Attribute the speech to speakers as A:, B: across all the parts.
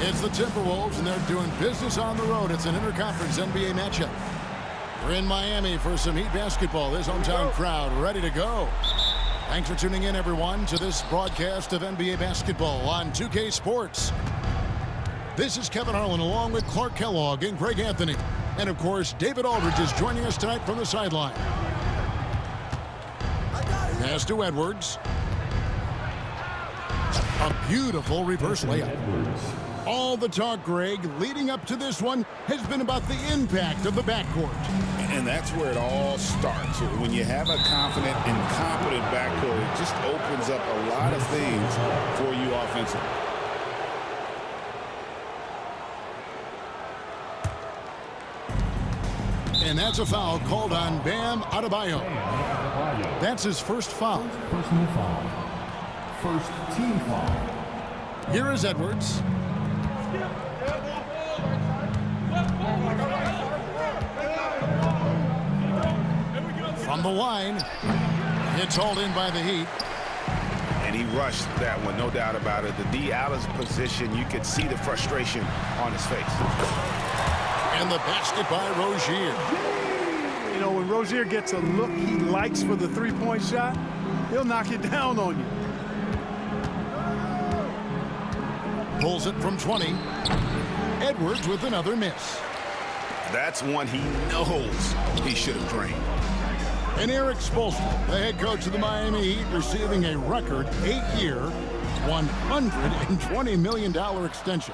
A: It's the Timberwolves, and they're doing business on the road. It's an interconference NBA matchup. We're in Miami for some Heat basketball. This hometown crowd ready to go. Thanks for tuning in, everyone, to this broadcast of NBA basketball on 2K Sports. This is Kevin Harlan along with Clark Kellogg and Greg Anthony. And, of course, David Aldridge is joining us tonight from the sideline. Pass to Edwards. A beautiful reverse layup. All the talk, Greg, leading up to this one has been about the impact of the backcourt.
B: And that's where it all starts. When you have a confident and competent backcourt, it just opens up a lot of things for you offensively.
A: And that's a foul called on Bam Adebayo. That's his first foul.
C: Personal foul. First team foul.
A: Here is Edwards. From the line, it's hauled in by the Heat.
B: And he rushed that one, no doubt about it. The D out of position, you could see the frustration on his face.
A: And the basket by Rozier.
D: You know, when Rozier gets a look he likes for the three-point shot, he'll knock it down on you.
A: Pulls it from 20. Edwards with another miss.
B: That's one he knows he should have drained.
A: And Eric Spoelstra, the head coach of the Miami Heat, receiving a record 8-year, $120 million extension.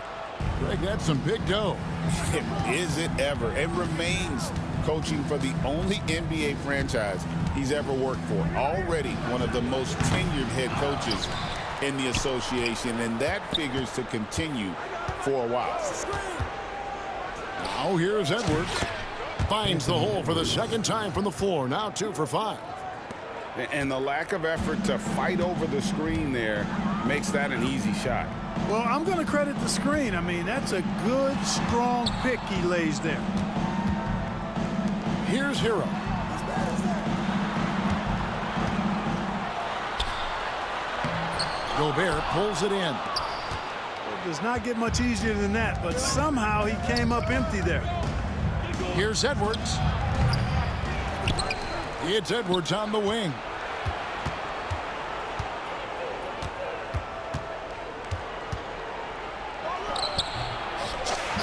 A: Greg, that's some big dough.
B: Is it ever? It remains coaching for the only NBA franchise he's ever worked for. Already one of the most tenured head coaches in the association, and that figures to continue for a while.
A: Now here's Edwards. Finds the hole for the second time from the floor. Now 2 for 5.
B: And the lack of effort to fight over the screen there makes that an easy shot.
D: Well, I'm going to credit the screen. I mean, that's a good, strong pick he lays there.
A: Here's Hero. Gobert pulls it in.
D: It does not get much easier than that, but somehow he came up empty there.
A: Here's Edwards. It's Edwards on the wing.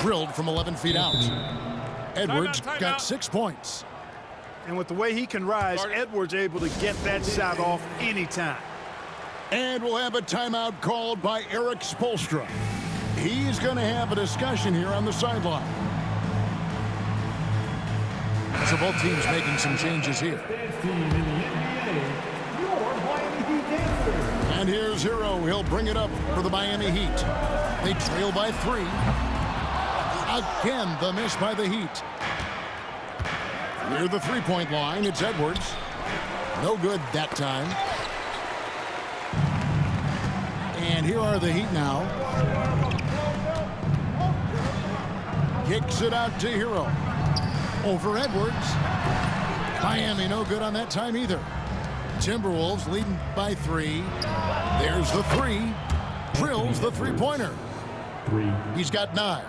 A: Drilled from 11 feet out. Edwards got 6 points.
D: And with the way he can rise, Edwards able to get that shot off anytime.
A: And we'll have a timeout called by Eric Spoelstra. He's going to have a discussion here on the sideline. So both teams making some changes here. And here's Hero. He'll bring it up for the Miami Heat. They trail by 3. Again, the miss by the Heat. Near the three-point line, it's Edwards. No good that time. And here are the Heat now. Kicks it out to Hero. Over Edwards. Miami no good on that time either. Timberwolves leading by 3. There's the 3. Drills the three-pointer.
C: 3.
D: He's got 9.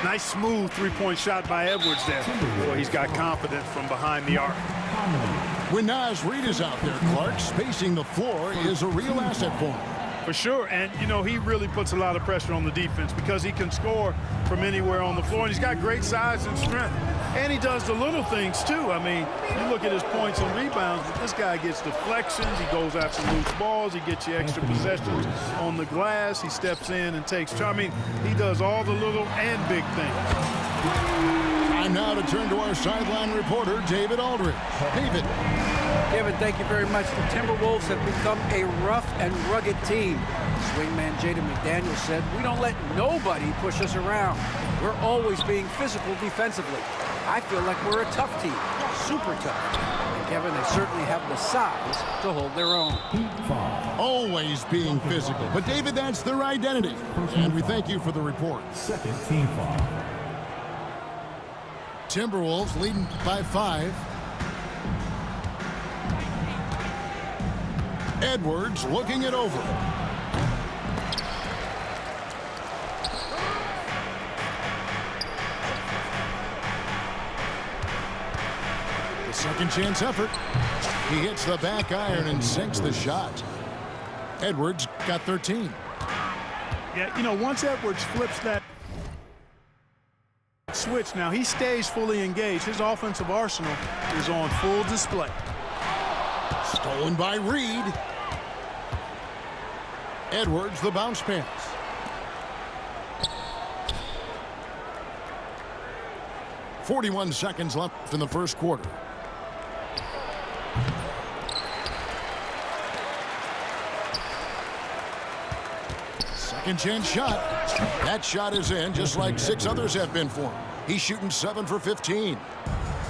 D: Nice smooth three-point shot by Edwards there. Boy, he's got confidence from behind the arc.
A: When Naz Reid is out there, Clark, spacing the floor is a real asset for him.
D: For sure, and you know, he really puts a lot of pressure on the defense because he can score from anywhere on the floor, and he's got great size and strength. And he does the little things too. I mean, you look at his points and rebounds, but this guy gets deflections, he goes after loose balls, he gets you extra possessions on the glass, he steps in and takes charge. I mean, he does all the little and big things.
A: Time now to turn to our sideline reporter, David Aldridge. David.
E: Kevin, thank you very much. The Timberwolves have become a rough and rugged team. Swingman Jaden McDaniels said, "We don't let nobody push us around. We're always being physical defensively. I feel like we're a tough team, super tough." And Kevin, they certainly have the size to hold their own.
A: Always being physical. But David, that's their identity. And we thank you for the report.
C: Second team foul.
A: Timberwolves leading by 5. Edwards looking it over. Second chance effort. He hits the back iron and sinks the shot. Edwards got 13.
D: Yeah, you know, once Edwards flips that switch, now he stays fully engaged. His offensive arsenal is on full display.
A: Stolen by Reed. Edwards, the bounce pass. .41 seconds left in the first quarter. Second chance shot. That shot is in, just like 6 others have been for him. He's shooting 7 for 15.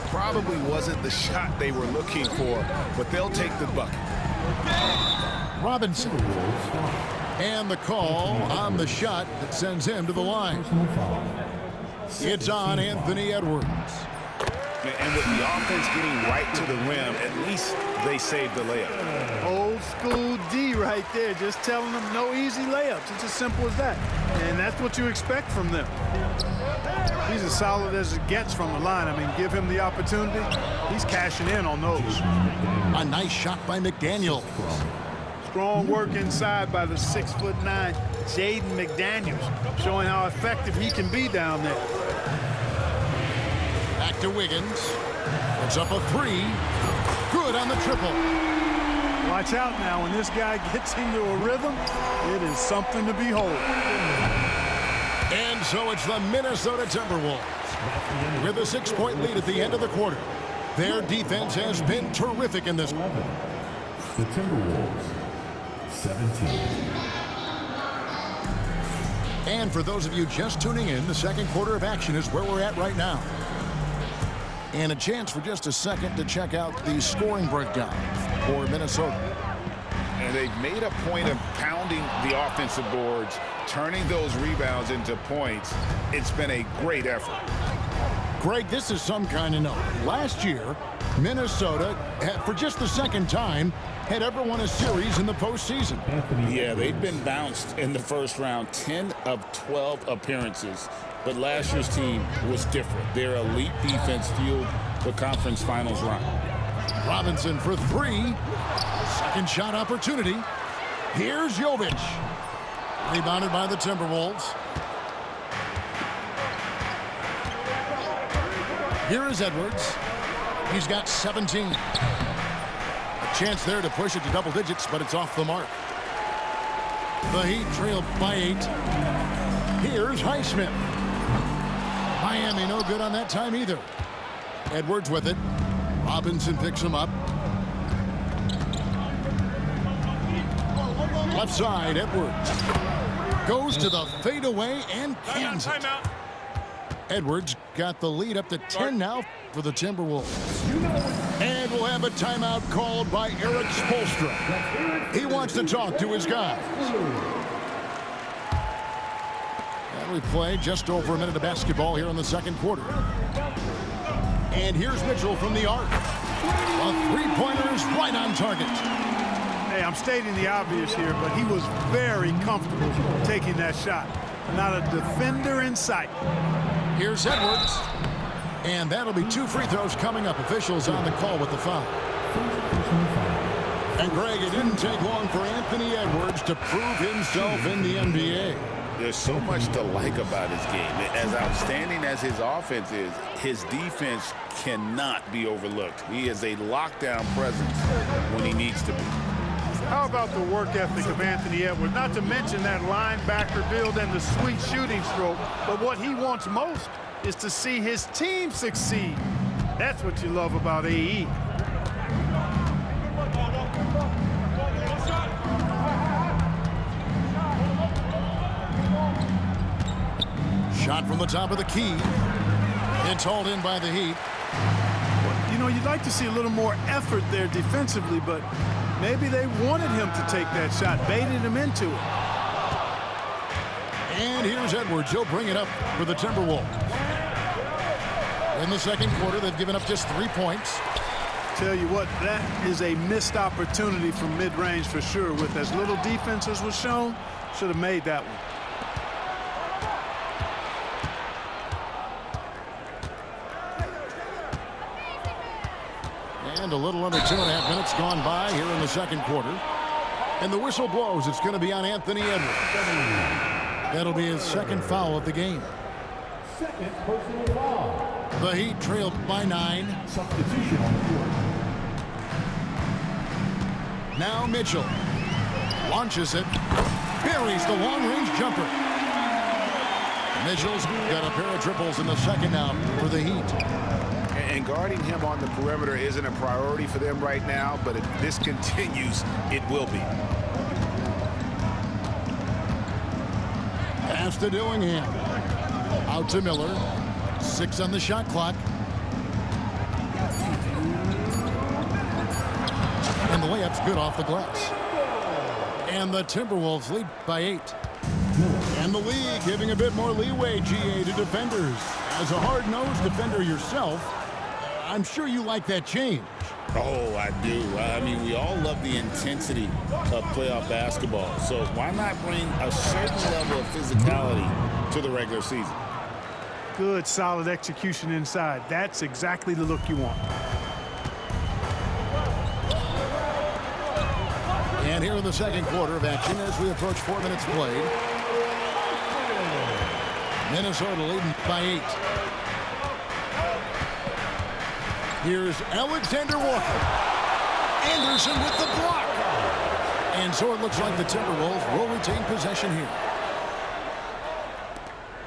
B: Probably wasn't the shot they were looking for, but they'll take the bucket.
A: Robinson. And the call on the shot that sends him to the line. It's on Anthony Edwards.
B: And with the offense getting right to the rim, at least they saved the layup.
D: Old school D right there, just telling them no easy layups. It's as simple as that. And that's what you expect from them. He's as solid as it gets from the line. I mean, give him the opportunity. He's cashing in on those.
A: A nice shot by McDaniel.
D: Strong work inside by the 6'9" Jaden McDaniels, showing how effective he can be down there.
A: Back to Wiggins. Puts up a 3. Good on the triple.
D: Watch out now. When this guy gets into a rhythm, it is something to behold.
A: And so it's the Minnesota Timberwolves with a 6-point lead at the end of the quarter. Their defense has been terrific in this.
C: The Timberwolves, 17.
A: And for those of you just tuning in, the second quarter of action is where we're at right now. And a chance for just a second to check out the scoring breakdown for Minnesota.
B: And they've made a point of pounding the offensive boards, turning those rebounds into points. It's been a great effort.
A: Greg, this is some kind of note. Last year, Minnesota, for just the second time, had ever won a series in the postseason.
B: Yeah, they've been bounced in the first round, 10 of 12 appearances. But last year's team was different. Their elite defense fueled the conference finals run.
A: Robinson for 3. Second shot opportunity. Here's Jovic. Rebounded by the Timberwolves. Here is Edwards. He's got 17. A chance there to push it to double digits, but it's off the mark. The Heat trail by 8. Here's Highsmith. Miami no good on that time either. Edwards with it. Robinson picks him up. Left side, Edwards. Goes to the fadeaway and cans it. Edwards got the lead up to 10 now for the Timberwolves. And we'll have a timeout called by Eric Spoelstra. He wants to talk to his guys. And we play just over a minute of basketball here in the second quarter. And here's Mitchell from the arc. A three-pointer is right on target.
D: Hey, I'm stating the obvious here, but he was very comfortable taking that shot. Not a defender in sight.
A: Here's Edwards. And that'll be 2 free throws coming up. Officials on the call with the foul. And Greg, it didn't take long for Anthony Edwards to prove himself in the NBA.
B: There's so much to like about his game. As outstanding as his offense is, his defense cannot be overlooked. He is a lockdown presence when he needs to be.
D: How about the work ethic of Anthony Edwards? Not to mention that linebacker build and the sweet shooting stroke, but what he wants most is to see his team succeed. That's what you love about AE.
A: Shot from the top of the key. It's hauled in by the Heat.
D: You know, you'd like to see a little more effort there defensively, but maybe they wanted him to take that shot, baited him into it.
A: And here's Edwards. He'll bring it up for the Timberwolves. In the second quarter, they've given up just 3 points.
D: Tell you what, that is a missed opportunity from mid-range for sure. With as little defense as was shown, should have made that one.
A: a little under 2.5 minutes gone by here in the second quarter. And the whistle blows. It's going to be on Anthony Edwards. That'll be his second foul of the game.
C: Second personal foul.
A: The Heat trailed by 9.
C: Substitution on the court.
A: Now Mitchell launches it, buries the long-range jumper. Mitchell's got a pair of triples in the second now for the Heat.
B: And guarding him on the perimeter isn't a priority for them right now, but if this continues, it will be.
A: Pass to Dillingham. Out to Miller. 6 on the shot clock. And the layup's good off the glass. And the Timberwolves lead by 8. And the league giving a bit more leeway, GA, to defenders. As a hard-nosed defender yourself, I'm sure you like that change.
B: Oh, I do. I mean, we all love the intensity of playoff basketball. So why not bring a certain level of physicality to the regular season?
D: Good, solid execution inside. That's exactly the look you want.
A: And here in the second quarter of action as we approach 4 minutes played. Minnesota leading by 8. Here's Alexander Walker. Anderson with the block. And so it looks like the Timberwolves will retain possession here.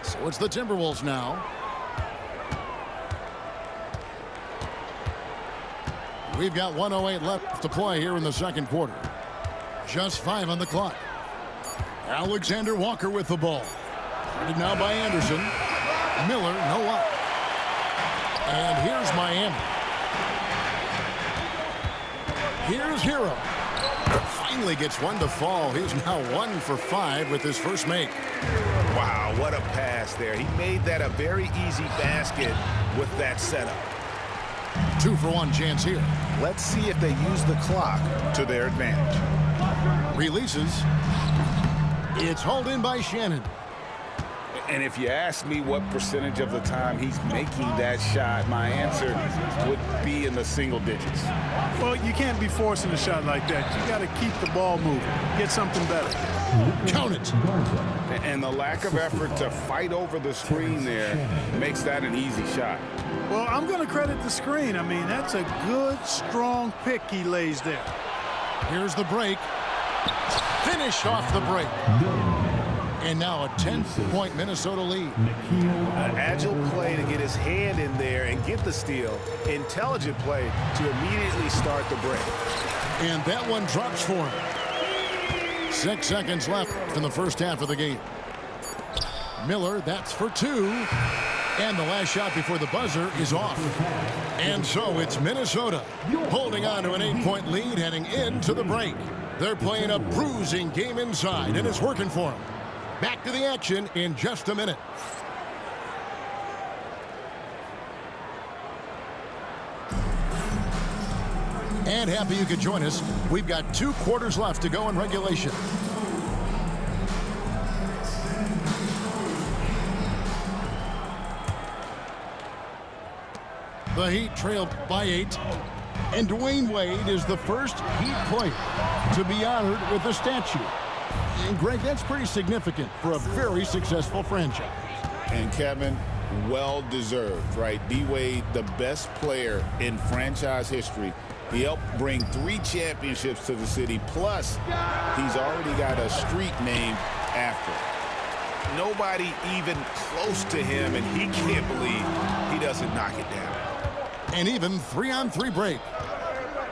A: So it's the Timberwolves now. We've got 1:08 left to play here in the second quarter. Just 5 on the clock. Alexander Walker with the ball. Guarded now by Anderson. Miller, no up. And here's Miami. Here's Hero. Finally gets one to fall. He's now 1 for 5 with his first make.
B: Wow, what a pass there. He made that a very easy basket with that setup.
A: 2 for 1 chance here.
B: Let's see if they use the clock to their advantage.
A: Releases. It's hauled in by Shannon.
B: And if you ask me what percentage of the time he's making that shot, my answer would be in the single digits.
D: Well, you can't be forcing a shot like that. You got to keep the ball moving. Get something better.
A: Count it.
B: And the lack of effort to fight over the screen there makes that an easy shot.
D: Well, I'm going to credit the screen. I mean, that's a good, strong pick he lays there.
A: Here's the break. Finished off the break. And now a 10-point Minnesota lead.
B: An agile play to get his hand in there and get the steal. Intelligent play to immediately start the break.
A: And that one drops for him. 6 seconds left in the first half of the game. Miller, that's for 2. And the last shot before the buzzer is off. And so it's Minnesota holding on to an 8-point lead heading into the break. They're playing a bruising game inside, and it's working for them. Back to the action in just a minute. And happy you could join us. We've got 2 quarters left to go in regulation. The Heat trailed by 8. And Dwayne Wade is the first Heat player to be honored with a statue. And Greg, that's pretty significant for a very successful franchise.
B: And Kevin, well-deserved, right? D-Wade, the best player in franchise history. He helped bring 3 championships to the city, plus he's already got a street named after him. Nobody even close to him, and he can't believe he doesn't knock it down.
A: And even 3-on-3 break.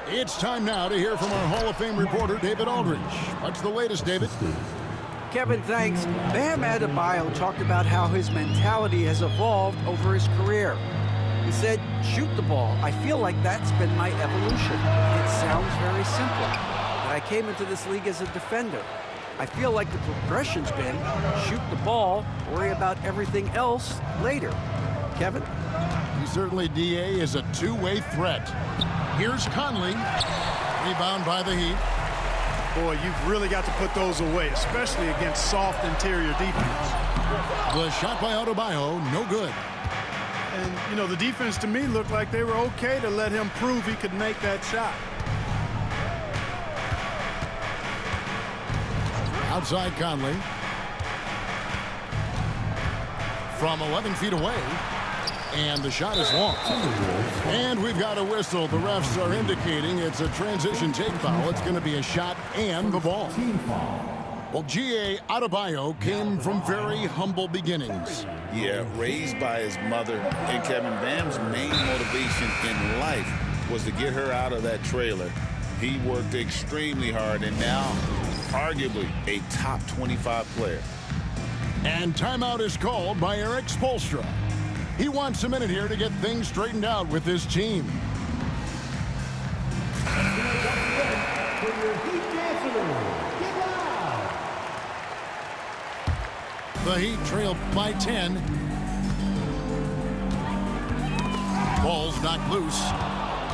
A: It's time now to hear from our Hall of Fame reporter, David Aldridge. What's the latest, David?
E: Kevin, thanks. Bam Adebayo talked about how his mentality has evolved over his career. He said, shoot the ball. I feel like that's been my evolution. It sounds very simple, but I came into this league as a defender. I feel like the progression's been shoot the ball, worry about everything else later. Kevin?
A: He certainly, DA, is a two-way threat. Here's Conley. Rebound by the Heat.
D: Boy, you've really got to put those away, especially against soft interior defense.
A: The shot by Adebayo, no good.
D: And, you know, the defense to me looked like they were okay to let him prove he could make that shot.
A: Outside Conley. From 11 feet away. And the shot is long. And we've got a whistle. The refs are indicating it's a transition take foul. It's going to be a shot and the ball. Well, G.A. Adebayo came from very humble beginnings.
B: Yeah, raised by his mother. And Kevin Bam's main motivation in life was to get her out of that trailer. He worked extremely hard and now arguably a top 25 player.
A: And timeout is called by Eric Spoelstra. He wants a minute here to get things straightened out with his team. The Heat trail by 10. Ball's knocked loose.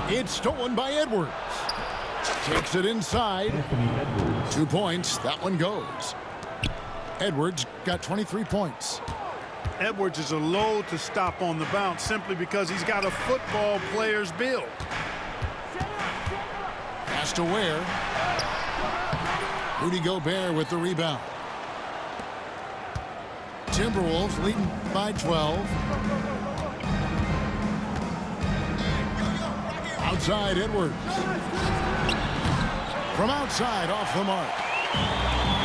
A: It's stolen by Edwards. Takes it inside. 2 points. That one goes. Edwards got 23 points.
D: Edwards is a load to stop on the bounce simply because he's got a football player's build.
A: Pass to Ware. Rudy Gobert with the rebound. Timberwolves leading by 12. Outside Edwards. From outside off the mark.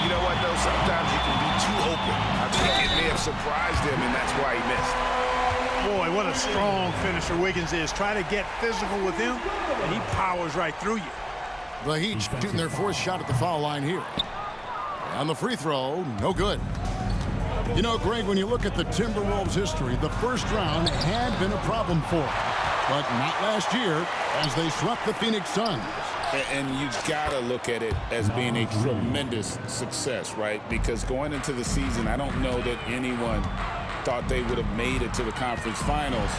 F: You know what, though? Sometimes you can be too open. I think it may have surprised him, and that's why he missed.
D: Boy, what a strong finisher Wiggins is. Try to get physical with him, and he powers right through you.
A: The Heat shooting their fourth shot at the foul line here. On the free throw, no good. You know, Greg, when you look at the Timberwolves' history, the first round had been a problem for them, but not last year as they swept the Phoenix Suns.
B: And you got to look at it as being a tremendous success, right? Because going into the season, I don't know that anyone thought they would have made it to the conference finals.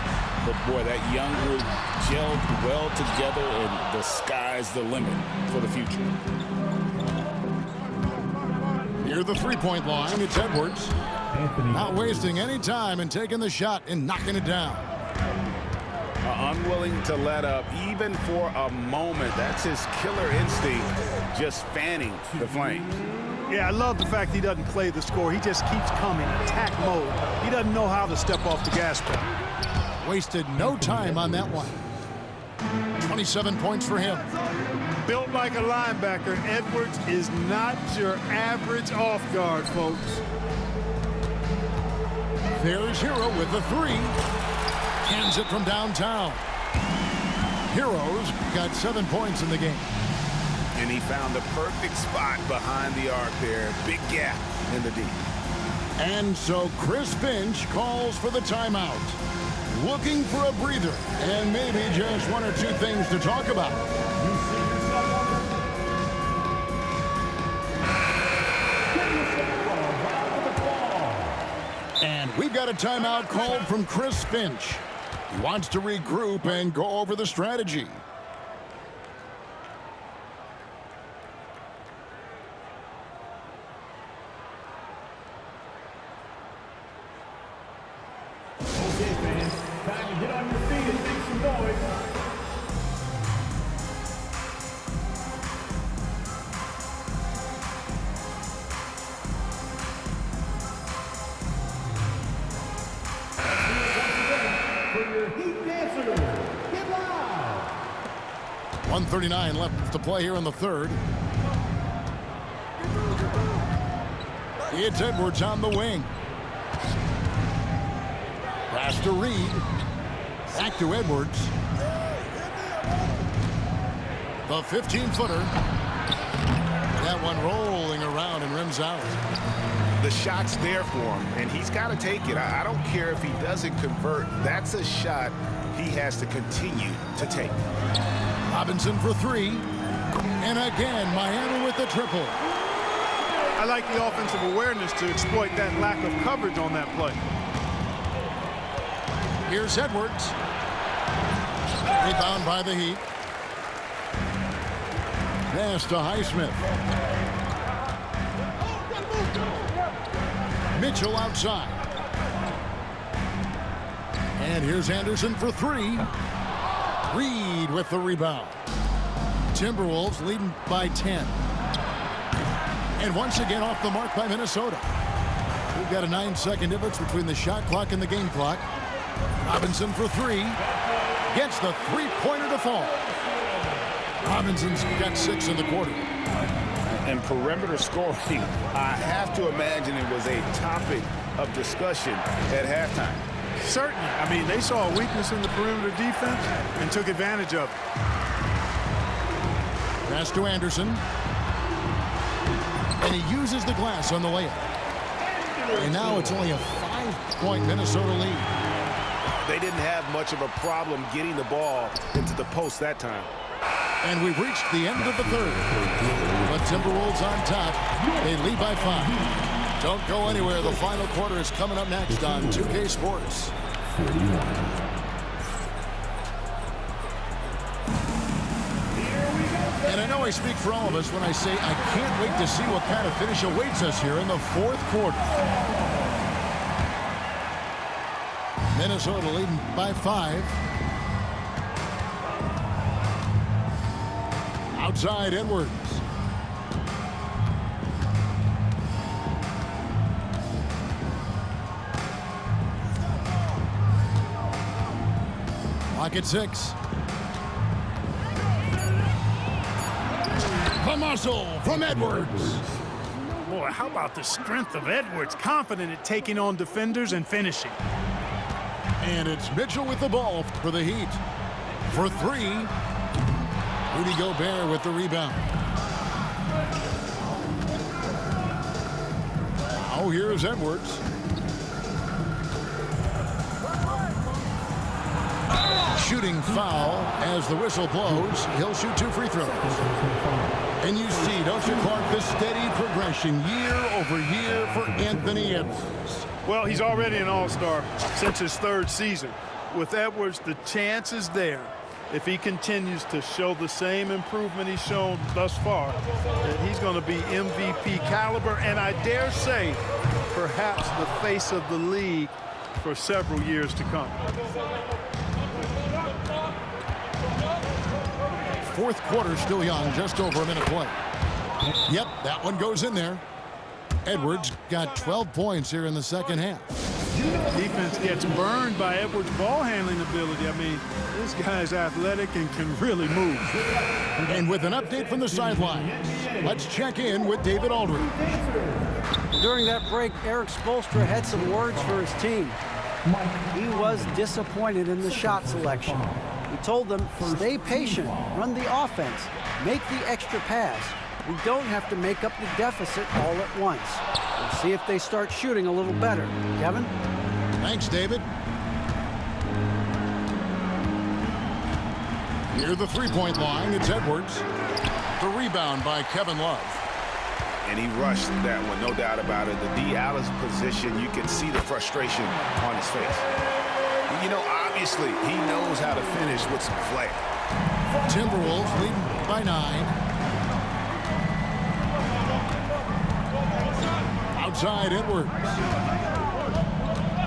B: But, boy, that young group gelled well together, and the sky's the limit for the future.
A: Near the three-point line, it's Edwards. Not wasting any time and taking the shot and knocking it down.
B: Unwilling to let up even for a moment. That's his killer instinct, just fanning the flames.
D: Yeah, I love the fact he doesn't play the score. He just keeps coming, attack mode. He doesn't know how to step off the gas pedal.
A: Wasted no time on that one. 27 points for him.
D: Built like a linebacker, Edwards is not your average off guard, folks.
A: There's Hero with the three. Hands it from downtown. Heroes got 7 points in the game.
F: And he found the perfect spot behind the arc there. Big gap in the D.
A: And so Chris Finch calls for the timeout. Looking for a breather and maybe just one or two things to talk about. And we've got a timeout called from Chris Finch. He wants to regroup and go over the strategy.
C: Okay, fans, time to get on your feet and make some noise. For your Heat dancers, get loud.
A: 1:39 left to play here in the third. It's Edwards on the wing. Pass to Reed. Back to Edwards. The 15-footer. That one rolling around and rims out.
F: The shot's there for him, and he's got to take it. I don't care if he doesn't convert. That's a shot he has to continue to take.
A: Robinson for three. And again, Miami with the triple.
D: I like the offensive awareness to exploit that lack of coverage on that play.
A: Here's Edwards. Rebound by the Heat. Pass to Highsmith. Mitchell outside. And here's Anderson for three. Reed with the rebound. Timberwolves leading by 10. And once again off the mark by Minnesota. We've got a 9-second difference between the shot clock and the game clock. Robinson for three. Gets the three-pointer to fall. Robinson's got 6 in the quarter.
B: And perimeter scoring, I have to imagine it was a topic of discussion at halftime.
D: Certainly. I mean, they saw a weakness in the perimeter defense and took advantage of it.
A: Pass to Anderson. And he uses the glass on the layup. And now it's only a 5-point Minnesota lead.
F: They didn't have much of a problem getting the ball into the post that time.
A: And we've reached the end of the third. But Timberwolves on top. They lead by 5. Don't go anywhere. The final quarter is coming up next on 2K Sports. And I know I speak for all of us when I say I can't wait to see what kind of finish awaits us here in the fourth quarter. Minnesota leading by 5. Outside Edwards. Clock at 6. The muscle from Edwards.
D: Boy, how about the strength of Edwards? Confident at taking on defenders and finishing.
A: And it's Mitchell with the ball for the Heat. For 3. Rudy Gobert with the rebound. Now here's Edwards. Shooting foul as the whistle blows. He'll shoot 2 free throws. And you see, don't you, Clark, the steady progression year over year for Anthony Edwards.
D: Well, he's already an all-star since his 3rd season. With Edwards, the chance is there, if he continues to show the same improvement he's shown thus far, that he's going to be MVP caliber, and I dare say, perhaps the face of the league for several years to come.
A: Fourth quarter still young, just over a minute play. Yep, that one goes in there. Edwards got 12 points here in the second half.
D: Defense gets burned by Edwards' ball handling ability. I mean, this guy's athletic and can really move.
A: And with an update from the sideline, let's check in with David Aldridge.
E: During that break, Eric Spoelstra had some words for his team. He was disappointed in the shot selection. He told them, stay patient, run the offense, make the extra pass. We don't have to make up the deficit all at once. We'll see if they start shooting a little better. Kevin?
A: Thanks, David. Near the three-point line, it's Edwards. The rebound by Kevin Love.
F: And he rushed that one, no doubt about it. The D. Allen's position, you can see the frustration on his face. You know, obviously, he knows how to finish with some flair.
A: Timberwolves leading by 9. Outside Edwards.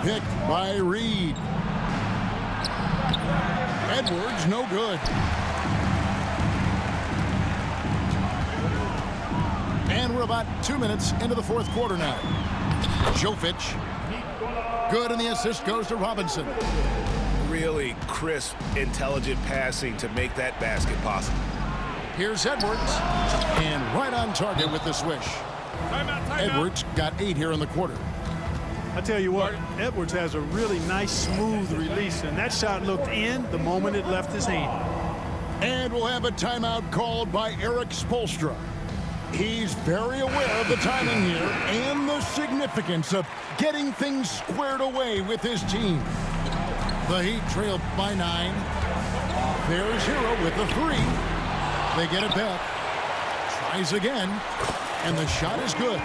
A: Picked by Reed. Edwards, no good. And we're about 2 minutes into the fourth quarter now. Jovic. Good, and the assist goes to Robinson.
F: Really crisp, intelligent passing to make that basket possible.
A: Here's Edwards. And right on target with the swish. Edwards got 8 here in the quarter.
D: I tell you what, Edwards has a really nice, smooth release, and that shot looked in the moment it left his hand.
A: And we'll have a timeout called by Eric Spoelstra. He's very aware of the timing here and the significance of getting things squared away with his team. The Heat trail by 9. There's Hero with the 3. They get it back. Tries again, and the shot is good.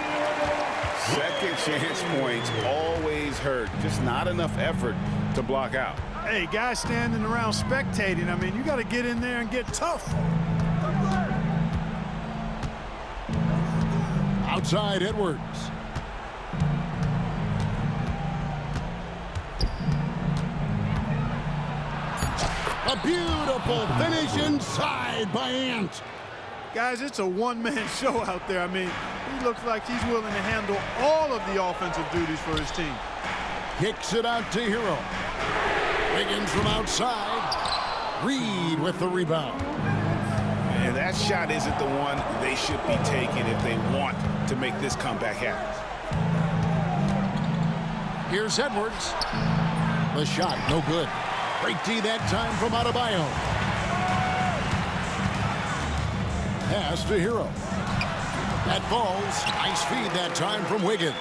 B: Second chance points always hurt. Just not enough effort to block out.
D: Hey, guys standing around spectating, I mean, you got to get in there and get tough.
A: Outside Edwards. A beautiful finish inside by Ant.
D: Guys, it's a one-man show out there. I mean, he looks like he's willing to handle all of the offensive duties for his team.
A: Kicks it out to Hero. Wiggins from outside. Reed with the rebound.
F: And that shot isn't the one they should be taking if they want to make this comeback happen.
A: Here's Edwards. The shot, no good. Great D that time from Adebayo. Pass to Hero. That falls. Nice feed that time from Wiggins.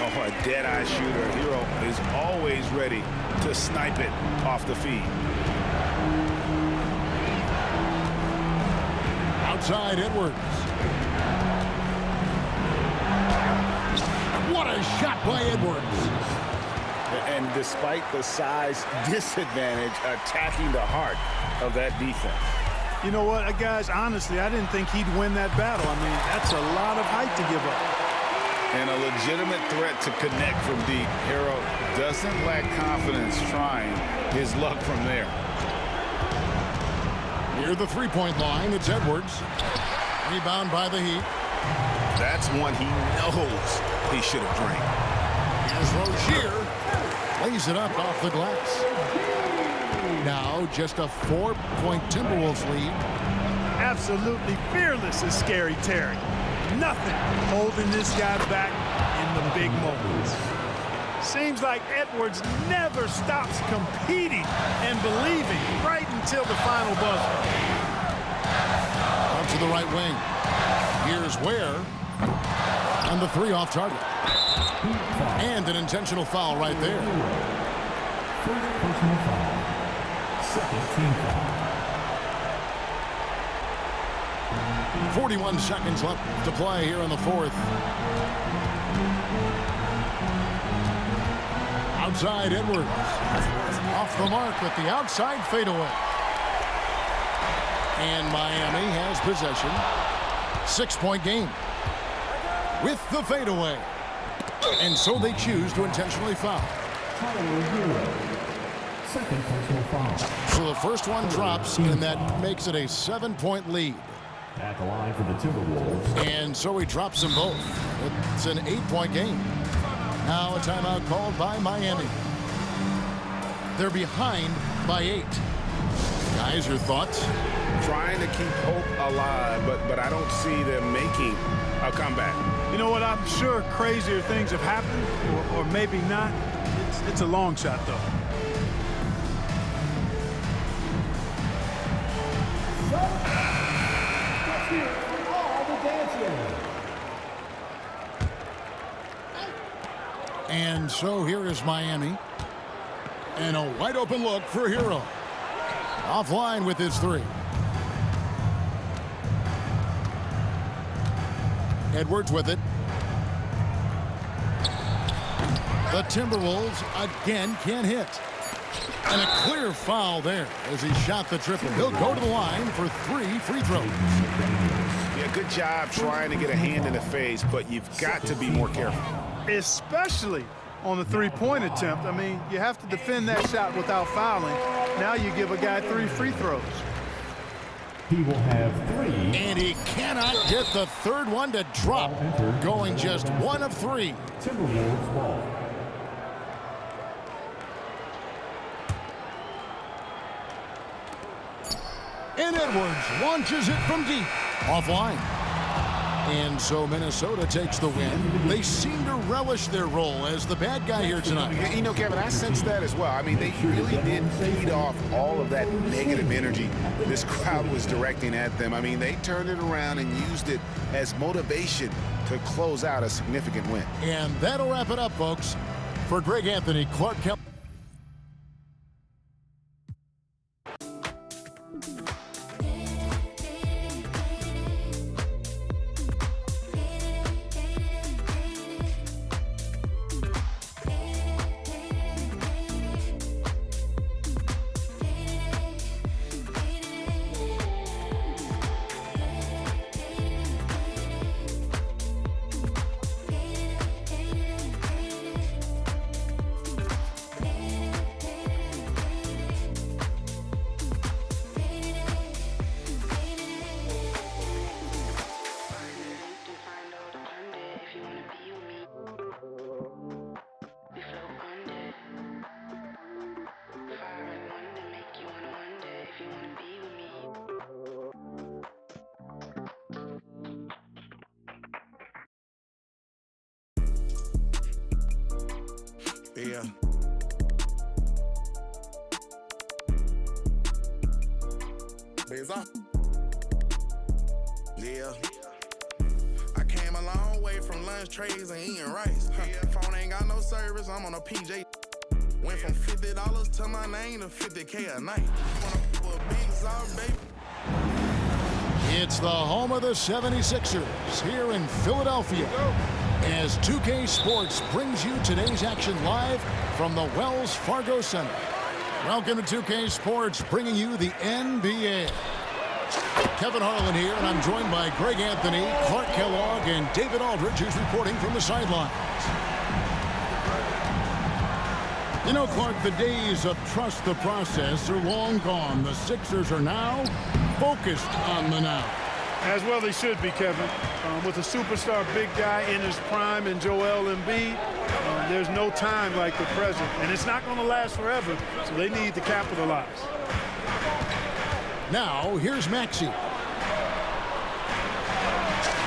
F: Oh, a dead-eye shooter. Hero is always ready to snipe it off the feed.
A: Outside Edwards. What a shot by Edwards.
F: And despite the size disadvantage, attacking the heart of that defense.
D: You know what, guys, honestly, I didn't think he'd win that battle. I mean, that's a lot of height to give up.
F: And a legitimate threat to connect from deep. Hero doesn't lack confidence trying his luck from there.
A: Near the three-point line, it's Edwards. Rebound by the Heat.
F: That's one he knows he should have drained.
A: Here's Rozier. Lays it up off the glass. Now just a 4-point Timberwolves lead.
D: Absolutely fearless is Scary Terry. Nothing holding this guy back in the big moments. Seems like Edwards never stops competing and believing right until the final buzzer.
A: Out to the right wing. Here's Ware. And the three off target. And an intentional foul right there.
C: First personal foul. Second team foul.
A: 41 seconds left to play here in the fourth. Outside Edwards. Off the mark with the outside fadeaway. And Miami has possession. 6-point game. With the fadeaway. And so they choose to intentionally foul.
C: Second personal foul.
A: So the first one drops, and that makes it a 7-point lead.
C: At the line for the Timberwolves.
A: And so he drops them both. It's an 8-point game. Now a timeout called by Miami. They're behind by 8. Guys, your thoughts?
F: Trying to keep hope alive, but I don't see them making a comeback.
D: You know what? I'm sure crazier things have happened, or maybe not. It's a long shot, though.
A: And so here is Miami. And a wide open look for Hero. Offline with his three. Edwards with it. The Timberwolves again can't hit. And a clear foul there as he shot the triple. He'll go to the line for 3 free throws.
F: Yeah, good job trying to get a hand in the face, but you've got to be more careful.
D: Especially on the three-point attempt. I mean, you have to defend that shot without fouling. Now you give a guy 3 free throws.
C: He will have 3.
A: And he cannot get the third one to drop. Going just 1 of 3.
C: Timberwolves ball.
A: And Edwards launches it from deep. Offline. And so Minnesota takes the win. They seem to relish their role as the bad guy here tonight.
F: You know, Kevin, I sense that as well. I mean, they really did feed off all of that negative energy this crowd was directing at them. I mean, they turned it around and used it as motivation to close out a significant win.
A: And that'll wrap it up, folks. For Greg Anthony, Clark Kemp.
G: Yeah. Yeah. I came a long way from lunch trays and eating rice. Phone ain't got no service, I'm on a PJ. Went from $50 to my name to $50K a night. Wanna a big sauce, baby.
A: It's the home of the 76ers here in Philadelphia as 2K Sports brings you today's action live from the Wells Fargo Center. Welcome to 2K Sports, bringing you the NBA. Kevin Harlan here, and I'm joined by Greg Anthony, Clark Kellogg, and David Aldridge, who's reporting from the sidelines. You know, Clark, the days of trust the process are long gone. The Sixers are now focused on the now.
D: As well they should be, Kevin. With a superstar big guy in his prime in Joel Embiid, there's no time like the present. And it's not going to last forever, so they need to capitalize.
A: Now, here's Maxey.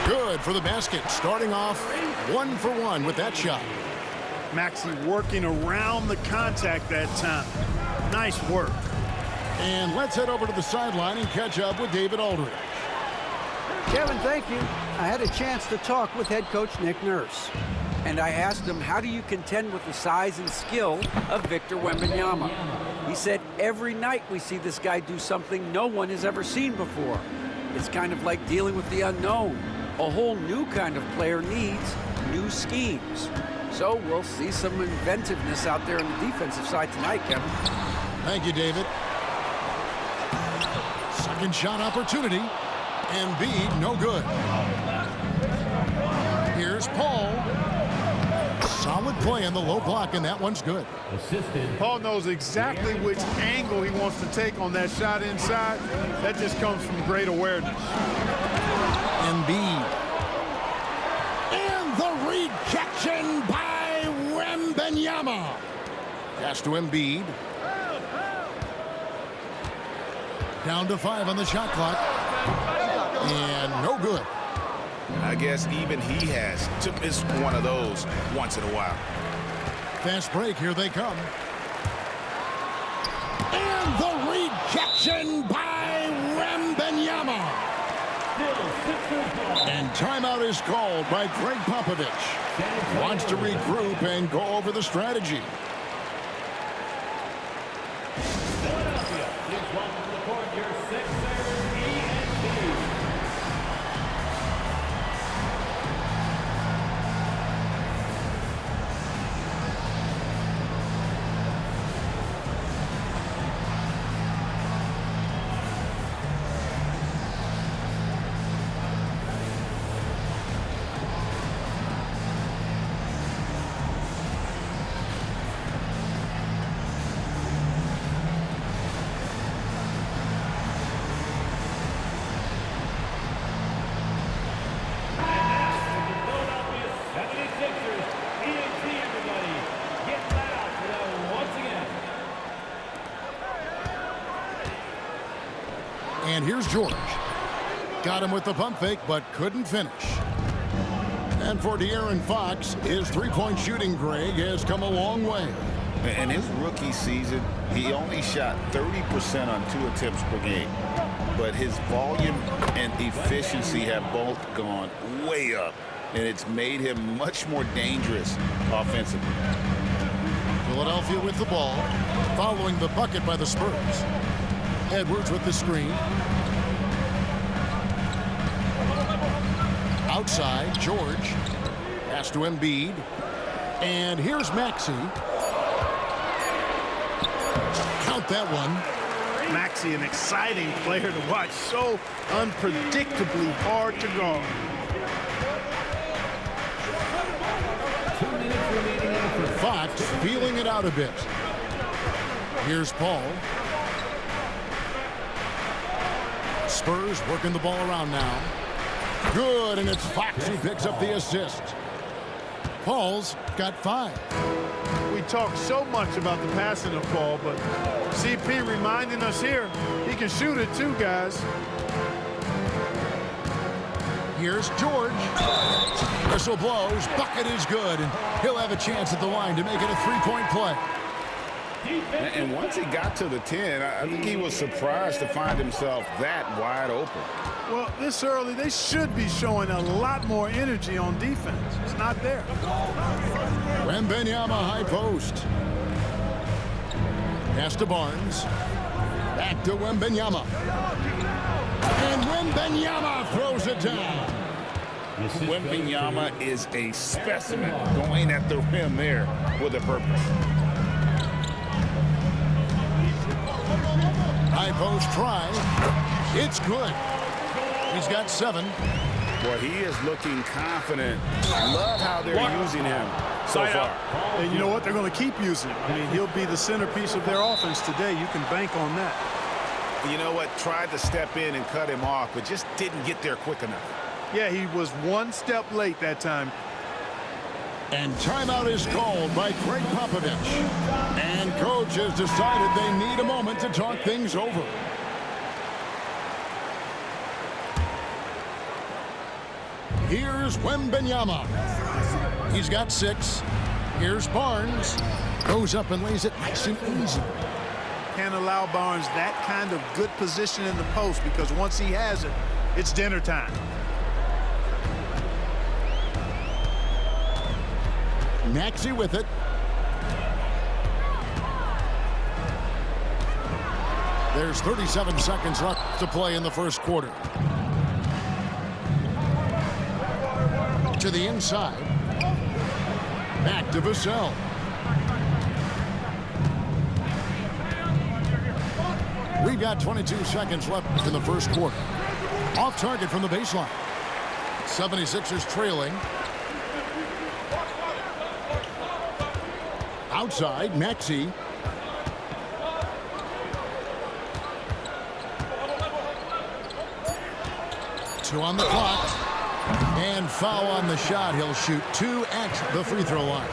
A: Good for the basket, starting off 1 for 1 with that shot.
D: Maxey working around the contact that time. Nice work.
A: And let's head over to the sideline and catch up with David Aldridge.
E: Kevin, thank you. I had a chance to talk with head coach Nick Nurse. And I asked him, how do you contend with the size and skill of Victor Wembanyama? He said, every night we see this guy do something no one has ever seen before. It's kind of like dealing with the unknown. A whole new kind of player needs new schemes. So we'll see some inventiveness out there on the defensive side tonight, Kevin.
A: Thank you, David. Second shot opportunity. Embiid, no good. Here's Paul. Solid play on the low block, and that one's good.
D: Paul knows exactly which angle he wants to take on that shot inside. That just comes from great awareness.
A: Embiid. And the rejection by Wembanyama. Pass to Embiid. Down to 5 on the shot clock. And no good.
F: I guess even he has to miss one of those once in a while.
A: Fast break, here they come. And the rejection by Wembanyama. And timeout is called by Greg Popovich. Wants to regroup and go over the strategy. And here's George. Got him with the pump fake, but couldn't finish. And for De'Aaron Fox, his three-point shooting, Greg, has come a long way.
B: In his rookie season, he only shot 30% on 2 attempts per game. But his volume and efficiency have both gone way up. And it's made him much more dangerous offensively.
A: Philadelphia with the ball, following the bucket by the Spurs. Edwards with the screen. Outside, George. Pass to Embiid. And here's Maxey. Count that one.
D: Maxey, an exciting player to watch. So unpredictably hard to guard.
C: 2 minutes remaining in the first.
A: Fox feeling it out a bit. Here's Paul. Spurs working the ball around now. Good, and it's Fox who picks up the assist. Paul's got 5.
D: We talk so much about the passing of Paul, but CP reminding us here, he can shoot it too, guys.
A: Here's George. Whistle blows. Bucket is good, and he'll have a chance at the line to make it a three-point play.
F: And once he got to the 10, I think he was surprised to find himself that wide open.
D: Well, this early, they should be showing a lot more energy on defense. It's not there.
A: Wembanyama high post. Pass to Barnes. Back to Wembanyama. And Wembanyama throws it down.
B: Wembanyama is a specimen going at the rim there with a purpose.
A: High post try. It's good. He's got 7.
F: Boy, he is looking confident. Love how they're using him so far.
D: And you know what? They're going to keep using him. I mean, he'll be the centerpiece of their offense today. You can bank on that.
F: You know what? Tried to step in and cut him off, but just didn't get there quick enough.
D: Yeah, he was one step late that time.
A: And timeout is called by Greg Popovich. And coach has decided they need a moment to talk things over. Here's Wembanyama. He's got 6. Here's Barnes. Goes up and lays it nice and easy.
D: Can't allow Barnes that kind of good position in the post, because once he has it, it's dinner time.
A: Maxey with it. There's 37 seconds left to play in the first quarter. To the inside. Back to Vassell. We've got 22 seconds left in the first quarter. Off target from the baseline. 76ers trailing. Outside, Maxey. Two on the clock. And foul on the shot. He'll shoot 2 at the free throw line.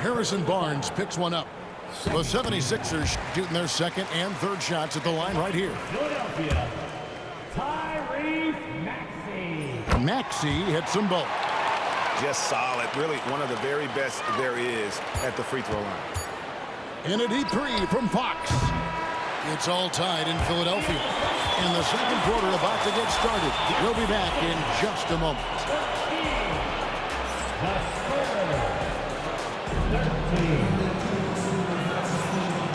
A: Harrison Barnes picks one up. The 76ers shooting their second and third shots at the line right here.
C: Philadelphia, Tyrese Maxey.
A: Maxey hits them both.
F: Just solid. Really one of the very best there is at the free throw line.
A: And a deep 3 from Fox. It's all tied in Philadelphia. And the second quarter about to get started. We'll be back in just a moment.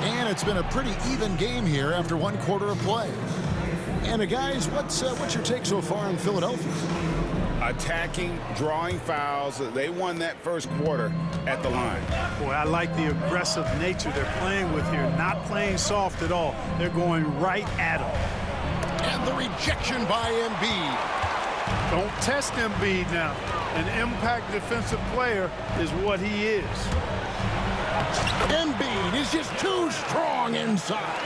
A: And it's been a pretty even game here after one quarter of play. And guys, what's your take so far on Philadelphia?
F: Attacking, drawing fouls. They won that first quarter at the line.
D: Boy, I like the aggressive nature they're playing with here. Not playing soft at all. They're going right at him.
A: And the rejection by Embiid.
D: Don't test Embiid now. An impact defensive player is what he is.
A: Embiid is just too strong inside.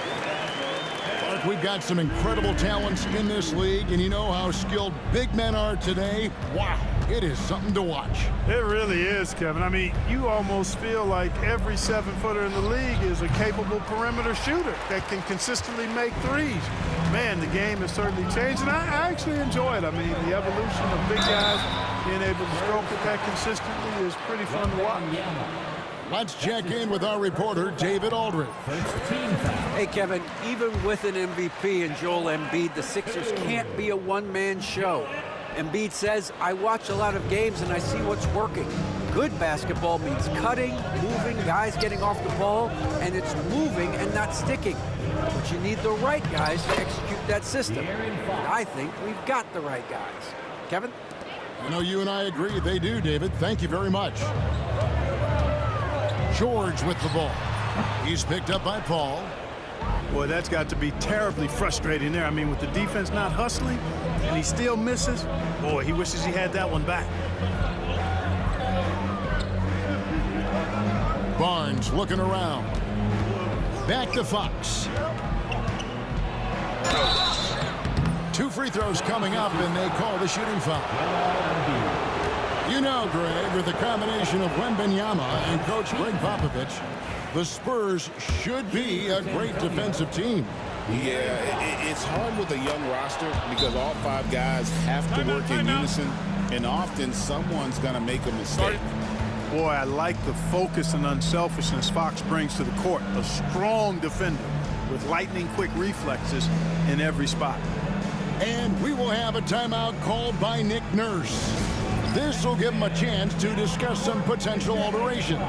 A: Mark, we've got some incredible talents in this league, and you know how skilled big men are today. Wow, it is something to watch.
D: It really is, Kevin. I mean, you almost feel like every 7-footer in the league is a capable perimeter shooter that can consistently make threes. Man, the game has certainly changed, and I actually enjoy it. I mean, the evolution of big guys being able to stroke it that consistently is pretty fun to watch.
A: Let's check in with our reporter, David Aldridge.
E: Hey, Kevin, even with an MVP and Joel Embiid, the Sixers can't be a one-man show. Embiid says, I watch a lot of games and I see what's working. Good basketball means cutting, moving, guys getting off the ball, and it's moving and not sticking. But you need the right guys to execute that system. And I think we've got the right guys. Kevin?
A: I know you and I agree they do, David. Thank you very much. George with the ball. He's picked up by Paul.
D: Boy, that's got to be terribly frustrating there. I mean, with the defense not hustling and he still misses, boy, he wishes he had that one back.
A: Barnes looking around. Back to Fox. 2 free throws coming up, and they call the shooting foul. You know, Greg, with the combination of Wembanyama and Coach Greg Popovich, the Spurs should be a great defensive team.
B: Yeah, it's hard with a young roster because all 5 guys have to work in unison, and often someone's going to make a mistake.
D: Boy, I like the focus and unselfishness Fox brings to the court. A strong defender with lightning-quick reflexes in every spot.
A: And we will have a timeout called by Nick Nurse. This will give him a chance to discuss some potential alterations.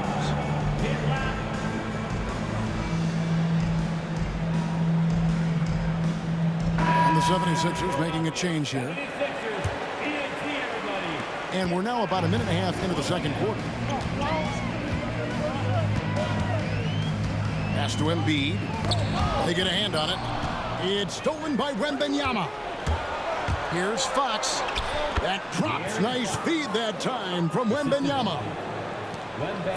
A: And the 76ers making a change here. And we're now about a minute and a half into the second quarter. Pass to Embiid. They get a hand on it. It's stolen by Wembanyama. Here's Fox. That drops. Nice feed that time from Wembanyama.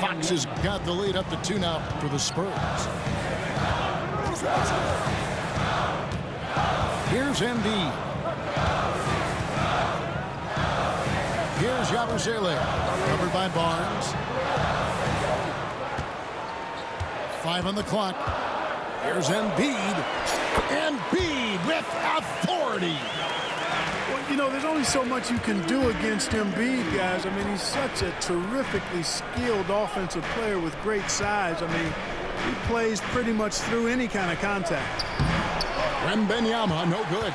A: Fox has got the lead up to 2 now for the Spurs. Here's Embiid. Here's Yabusele. Covered by Barnes. 5 on the clock. Here's Embiid. Embiid with authority.
D: Well, you know, there's only so much you can do against Embiid, guys. I mean, he's such a terrifically skilled offensive player with great size. I mean, he plays pretty much through any kind of contact.
A: Wembanyama, no good.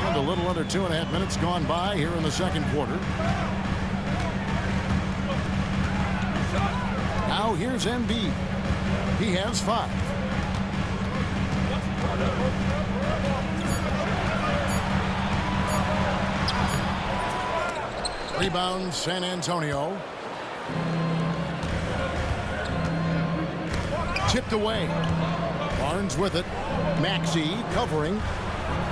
A: And a little under 2.5 minutes gone by here in the second quarter. Now here's Embiid. He has 5. Rebound, San Antonio. Tipped away. Barnes with it. Maxey covering.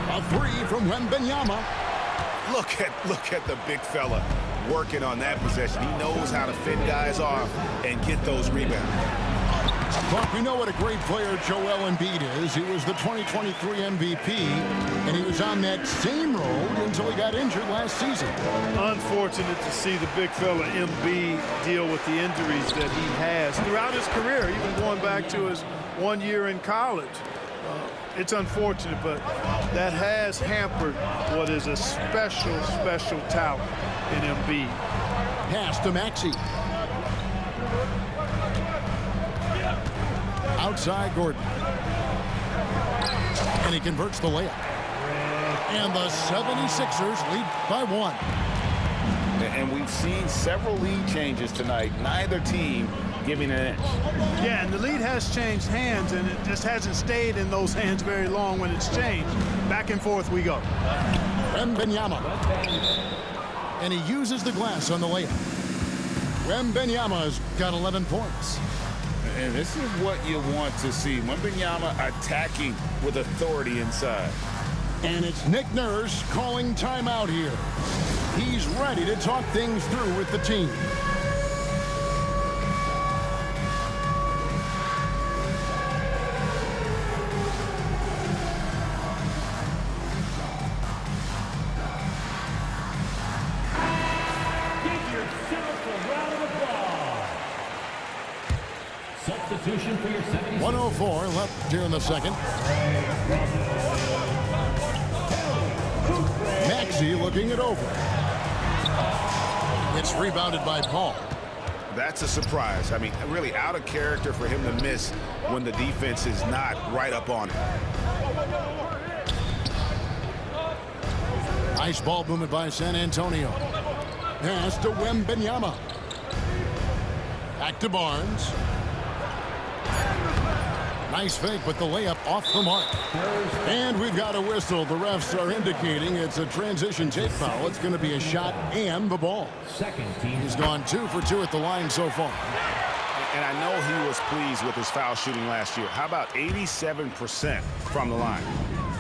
A: A 3 from Wembanyama.
F: Look at the big fella working on that possession. He knows how to fend guys off and get those rebounds.
A: But we know what a great player Joel Embiid is. He was the 2023 MVP, and he was on that same road until he got injured last season.
D: Unfortunate to see the big fella Embiid deal with the injuries that he has throughout his career, even going back to his 1 year in college. It's unfortunate, but that has hampered what is a special talent in Embiid.
A: Pass to Maxey. Outside Gordon. And he converts the layup. And the 76ers lead by 1.
B: And we've seen several lead changes tonight. Neither team giving an inch.
D: Yeah, and the lead has changed hands, and it just hasn't stayed in those hands very long when it's changed. Back and forth we go.
A: Wembanyama. And he uses the glass on the layup. Wembanyama's got 11 points.
B: And this is what you want to see. Wembanyama attacking with authority inside.
A: And it's Nick Nurse calling timeout here. He's ready to talk things through with the team.
C: Give yourself a round of applause. Substitution for your 76ers.
A: 104 left here in the second. Maxey looking it over. It's rebounded by Paul.
F: That's a surprise. I mean, really out of character for him to miss when the defense is not right up on him.
A: Nice ball movement by San Antonio. Pass to Wembanyama. Back to Barnes. Nice fake, but the layup off the mark. And we've got a whistle. The refs are indicating it's a transition tape foul. It's going to be a shot and the ball.
C: Second team.
A: He's gone 2 for 2 at the line so far.
F: And I know he was pleased with his foul shooting last year. How about 87% from the line?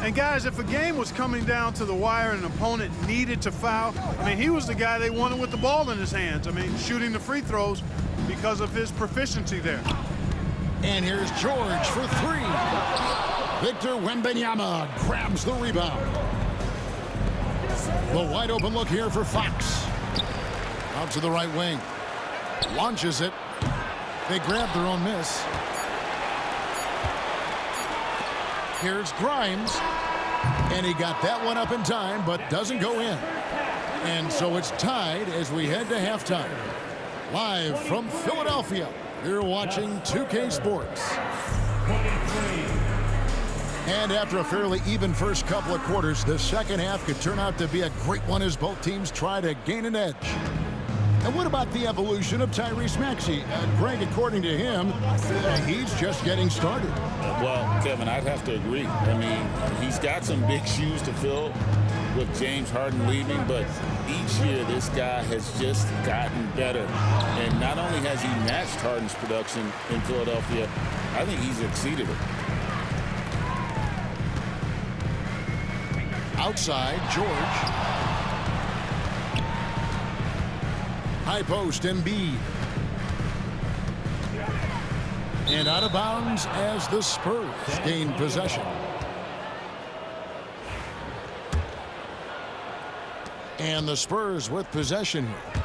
D: And guys, if a game was coming down to the wire and an opponent needed to foul, I mean, he was the guy they wanted with the ball in his hands. I mean, shooting the free throws because of his proficiency there.
A: And here's George for 3. Victor Wembanyama grabs the rebound. The wide open look here for Fox. Out to the right wing. Launches it. They grabbed their own miss. Here's Grimes. And he got that one up in time, but doesn't go in. And so it's tied as we head to halftime. Live from Philadelphia, you're watching 2K Sports. And after a fairly even first couple of quarters, the second half could turn out to be a great one as both teams try to gain an edge. And what about the evolution of Tyrese Maxey? Greg, according to him, he's just getting started.
B: Well, Kevin, I'd have to agree. I mean, he's got some big shoes to fill with James Harden leaving, but each year this guy has just gotten better. And not only has he matched Harden's production in Philadelphia, I think he's exceeded it.
A: Outside, George. High post, Embiid. And out of bounds as the Spurs gain possession. And the Spurs with possession here.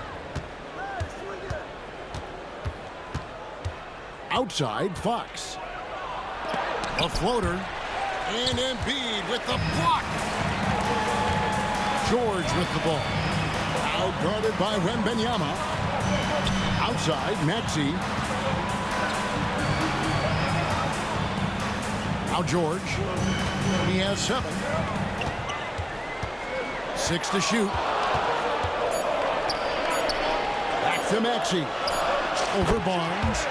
A: Outside, Fox. A floater. And Embiid with the block. George with the ball. Out guarded by Wembanyama. Outside, Maxey. Now George. He has 7. 6 to shoot. Back to Maxey. Over Barnes.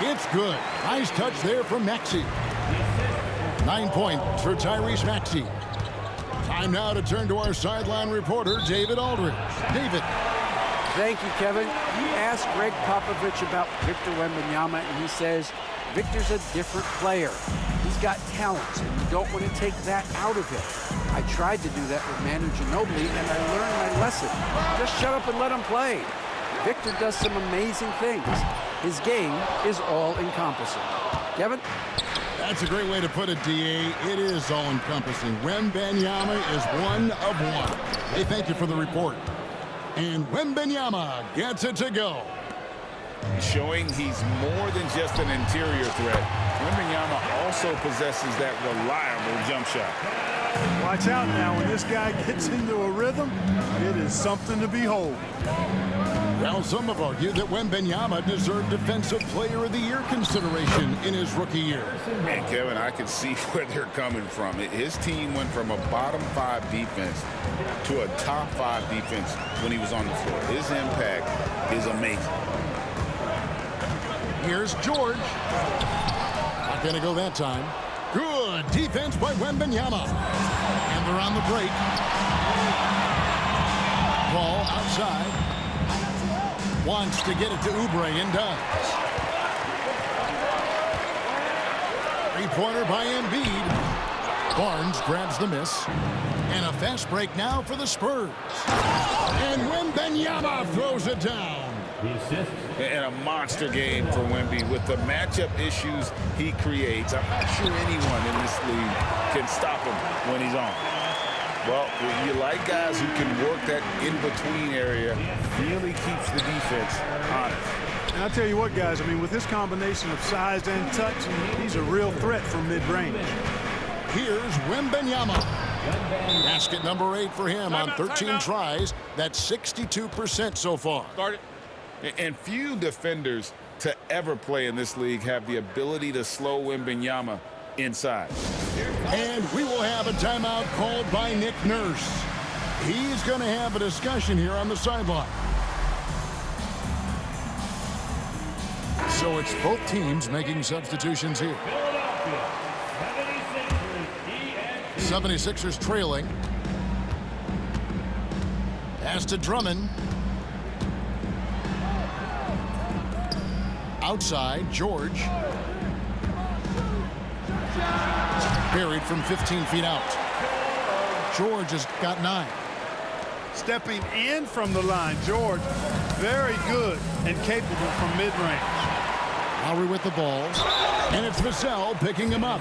A: It's good. Nice touch there from Maxey. 9 points for Tyrese Maxey. Time now to turn to our sideline reporter, David Aldridge. David.
E: Thank you, Kevin. You asked Greg Popovich about Victor Wembanyama, and he says Victor's a different player. He's got talents, and you don't want to take that out of him. I tried to do that with Manu Ginobili, and I learned my lesson. Just shut up and let him play. Victor does some amazing things. His game is all-encompassing. Kevin?
A: That's a great way to put it, D.A. It is all-encompassing. Wembanyama is one of one. Hey, thank you for the report. And Wembanyama gets it to go.
B: Showing he's more than just an interior threat. Wembanyama also possesses that reliable jump shot.
D: Watch out now. When this guy gets into a rhythm, it is something to behold.
A: Well, some have argued that Wembanyama deserved Defensive Player of the Year consideration in his rookie year.
B: And Kevin, I can see where they're coming from. His team went from a bottom 5 defense to a top 5 defense when he was on the floor. His impact is amazing.
A: Here's George. Not going to go that time. Good defense by Wembanyama. And they're on the break. Ball outside. Wants to get it to Oubre and does. 3-pointer by Embiid. Barnes grabs the miss. And a fast break now for the Spurs. And Wembanyama throws it down.
B: And a monster game for Wemby with the matchup issues he creates. I'm not sure anyone in this league can stop him when he's on. Well, you like guys who can work that in-between area, really keeps the defense honest.
D: And I'll tell you what, guys, I mean, with this combination of size and touch, he's a real threat from mid-range.
A: Here's Wembanyama. Basket number 8 for him on 13 tries. That's 62% so far.
B: And few defenders to ever play in this league have the ability to slow Wembanyama inside.
A: And we will have a timeout called by Nick Nurse. He's going to have a discussion here on the sideline. So it's both teams making substitutions here. 76ers trailing. Pass to Drummond. Outside, George. Buried from 15 feet out. George has got 9.
D: Stepping in from the line, George, very good and capable from mid-range.
A: Lowry with the ball. And it's Vassell picking him up.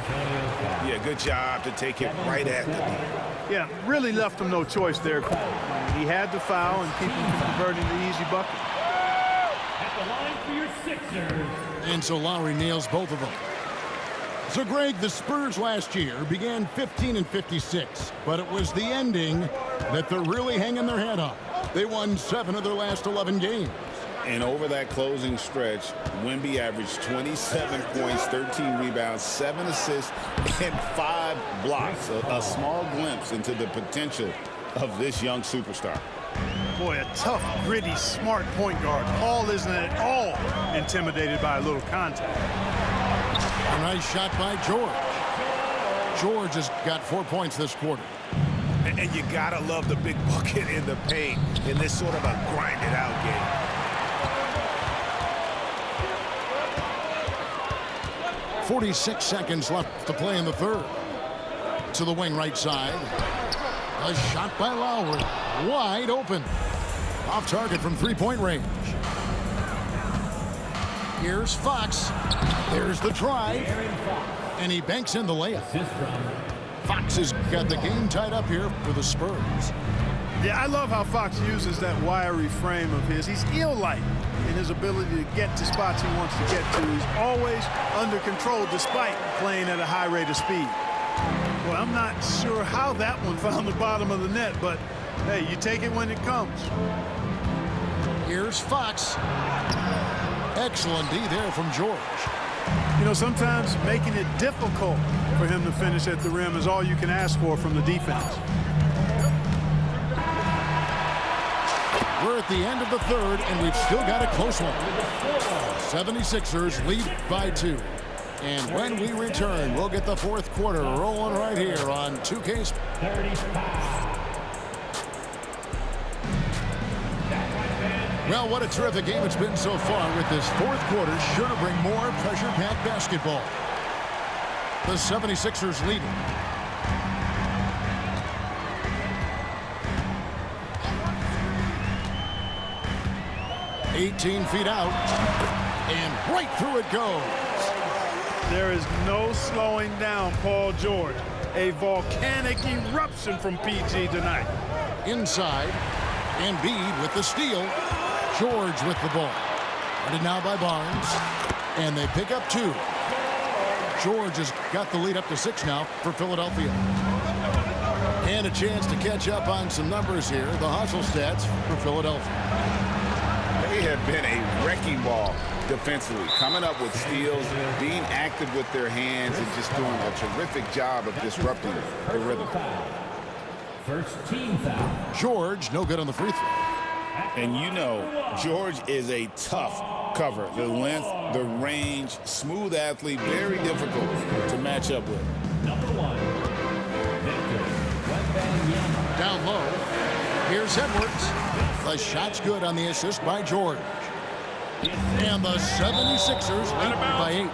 F: Yeah, good job to take it right at the knee.
D: Yeah, really left him no choice there. He had to foul and keep him from converting the easy bucket.
C: At the line for your Sixers.
A: And so Lowry nails both of them. So, Greg, the Spurs last year began 15-56, but it was the ending that they're really hanging their head on. They won 7 of their last 11 games.
B: And over that closing stretch, Wemby averaged 27 points, 13 rebounds, 7 assists, and 5 blocks. A small glimpse into the potential of this young superstar.
D: Boy, a tough, gritty, smart point guard. Paul isn't at all intimidated by a little contact.
A: A nice shot by George. George has got 4 points this quarter.
F: And you gotta love the big bucket in the paint in this sort of a grinded out game.
A: .46 seconds left to play in the third. To the wing right side. A shot by Lowry. Wide open. Off target from three-point range. Here's Fox. There's the drive. And he banks in the layup. Fox has got the game tied up here for the Spurs.
D: Yeah, I love how Fox uses that wiry frame of his. He's eel-like in his ability to get to spots he wants to get to. He's always under control despite playing at a high rate of speed. Well, I'm not sure how that one found the bottom of the net, but hey, you take it when it comes.
A: Here's Fox. Excellent D there from George.
D: You know, sometimes making it difficult for him to finish at the rim is all you can ask for from the defense.
A: We're at the end of the third, and we've still got a close one. 76ers lead by 2. And when we return, we'll get the fourth quarter rolling right here on 2K. Well, what a terrific game it's been so far, with this fourth quarter sure to bring more pressure-packed basketball. The 76ers leading. .18 feet out, and right through it goes.
D: There is no slowing down Paul George. A volcanic eruption from PG tonight.
A: Inside, Embiid with the steal. George with the ball. Guarded now by Barnes, and they pick up 2. George has got the lead up to 6 now for Philadelphia. And a chance to catch up on some numbers here. The hustle stats for Philadelphia.
B: They have been a wrecking ball defensively, coming up with steals, being active with their hands, and just doing a terrific job of disrupting the rhythm.
C: First team foul.
A: George, no good on the free throw.
B: And you know, George is a tough cover. The length, the range, smooth athlete, very difficult to match up with.
C: Number 1, Victor Wembanyama.
A: Down low. Here's Edwards. The shot's good on the assist by George. And the 76ers lead by 8.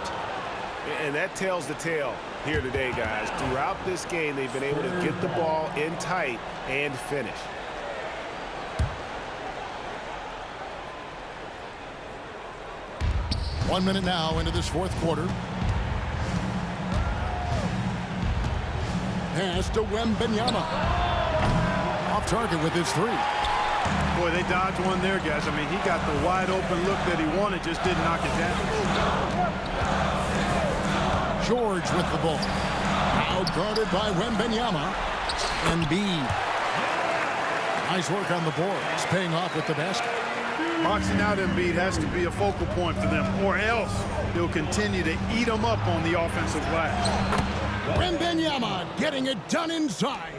F: And that tells the tale here today, guys. Throughout this game, they've been able to get the ball in tight and finish.
A: One minute now into this fourth quarter. Pass to Wembanyama. Off target with his 3.
D: Boy, they dodged one there, guys. I mean, he got the wide open look that he wanted, just didn't knock it down.
A: George with the ball. Now guarded by Wembanyama. Embiid. Nice work on the boards, paying off with the basket.
D: Boxing out Embiid has to be a focal point for them, or else they'll continue to eat them up on the offensive glass.
A: Wembanyama getting it done inside.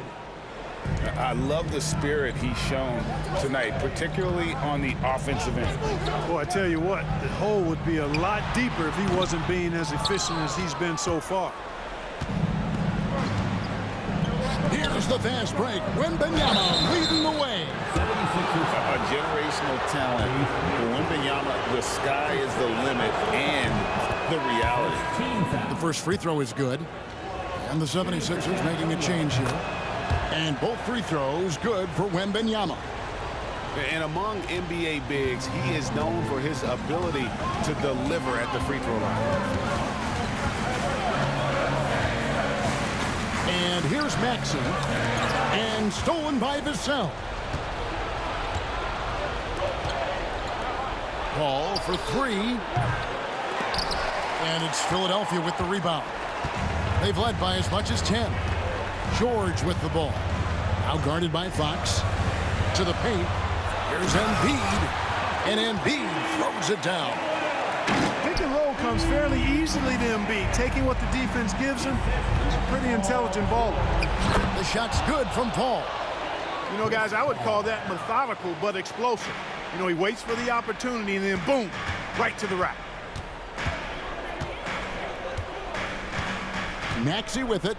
B: I love the spirit he's shown tonight, particularly on the offensive end.
D: Boy, I tell you what, the hole would be a lot deeper if he wasn't being as efficient as he's been so far.
A: Here's the fast break. Wembanyama leading the way.
B: A generational talent. For Wembanyama, the sky is the limit and the reality.
A: The first free throw is good. And the 76ers making a change here. And both free throws good for Wembanyama.
F: And among NBA bigs, he is known for his ability to deliver at the free throw line.
A: And here's Maxey. And stolen by Vassell. Paul for three. And it's Philadelphia with the rebound. They've led by as much as 10. George with the ball. Now guarded by Fox. To the paint. Here's Embiid. And Embiid throws it down.
D: Pick and roll comes fairly easily to Embiid, taking what the defense gives him. He's a pretty intelligent baller.
A: The shot's good from Paul.
D: You know, guys, I would call that methodical but explosive. You know, he waits for the opportunity and then boom, right to the rack.
A: Maxey with it.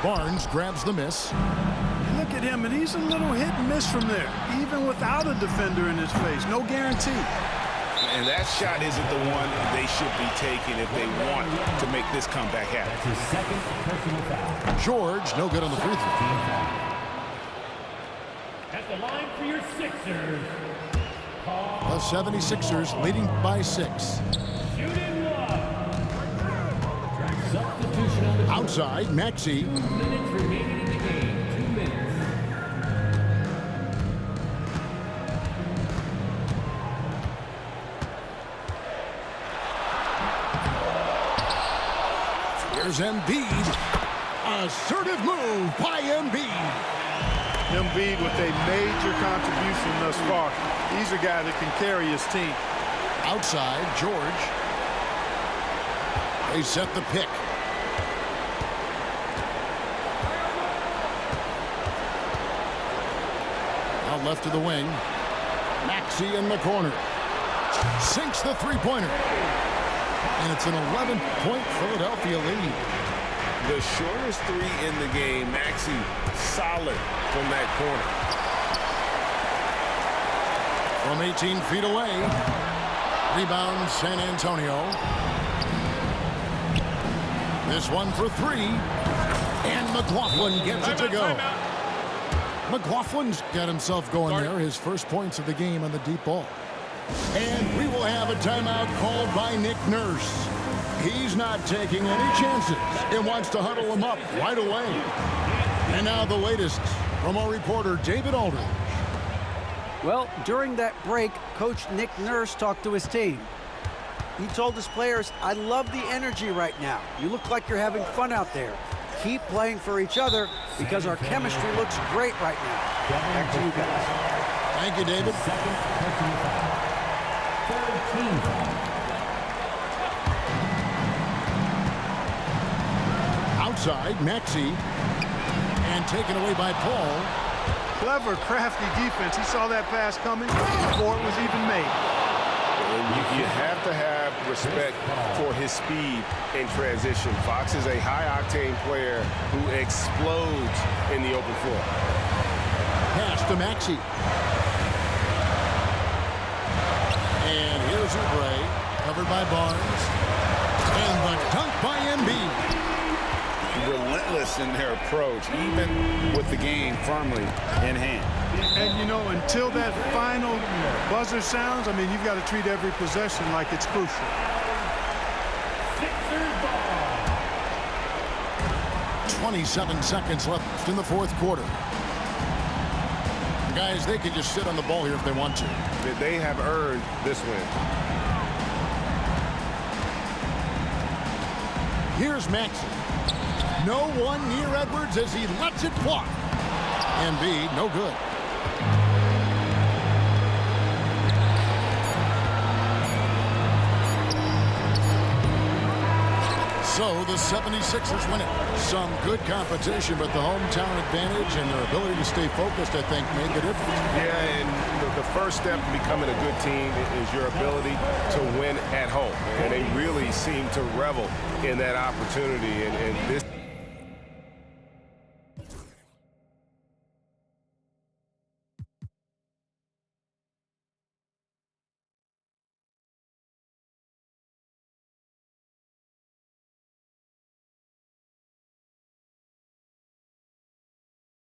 A: Barnes grabs the miss.
D: Look at him, and he's a little hit and miss from there, even without a defender in his face. No guarantee.
F: And that shot isn't the one they should be taking if they want to make this comeback happen.
C: That's his second personal foul.
A: George, no good on the free throw.
C: At the line for your Sixers.
A: The 76ers leading by 6.
C: Shooting one. Substitution on the court.
A: Outside, Maxey.
C: 2 minutes remaining in the game. 2 minutes.
A: Here's Embiid. Assertive move by Embiid.
D: Embiid with a major contribution thus far. He's a guy that can carry his team.
A: Outside, George. They set the pick. Now left to the wing. Maxey in the corner. Sinks the three-pointer. And it's an 11-point Philadelphia lead.
F: The shortest three in the game. Maxey solid from that corner.
A: From 18 feet away. Rebound San Antonio. This one for three. And McLaughlin gets it to go. McLaughlin's got himself going there. His first points of the game on the deep ball. And we will have a timeout called by Nick Nurse. He's not taking any chances and wants to huddle him up right away. And now the latest from our reporter, David Aldridge.
E: Well, during that break, Coach Nick Nurse talked to his team. He told his players, I love the energy right now. You look like you're having fun out there. Keep playing for each other because our chemistry looks great right now. Back to you guys.
A: Thank you, David.
C: Second personal foul. Third team foul.
A: Outside, Maxey. And taken away by Paul.
D: Clever, crafty defense. He saw that pass coming before it was even made.
F: You have to have respect for his speed in transition. Fox is a high-octane player who explodes in the open floor.
A: Pass to Maxey. And here's Oubre, covered by Barnes. And the dunk by Embiid.
F: Relentless in their approach, even with the game firmly in hand.
D: And, you know, until that final buzzer sounds, I mean, you've got to treat every possession like it's crucial.
C: Sixers ball.
A: 27 seconds left in the fourth quarter. Guys, they can just sit on the ball here if they want to.
F: They have earned this win.
A: Here's Maxey. No one near Edwards as he lets it fly. Embiid, no good. So the 76ers win it. Some good competition, but the hometown advantage and their ability to stay focused, I think, made the difference.
F: Yeah, and the first step in becoming a good team is your ability to win at home. And they really seem to revel in that opportunity. And this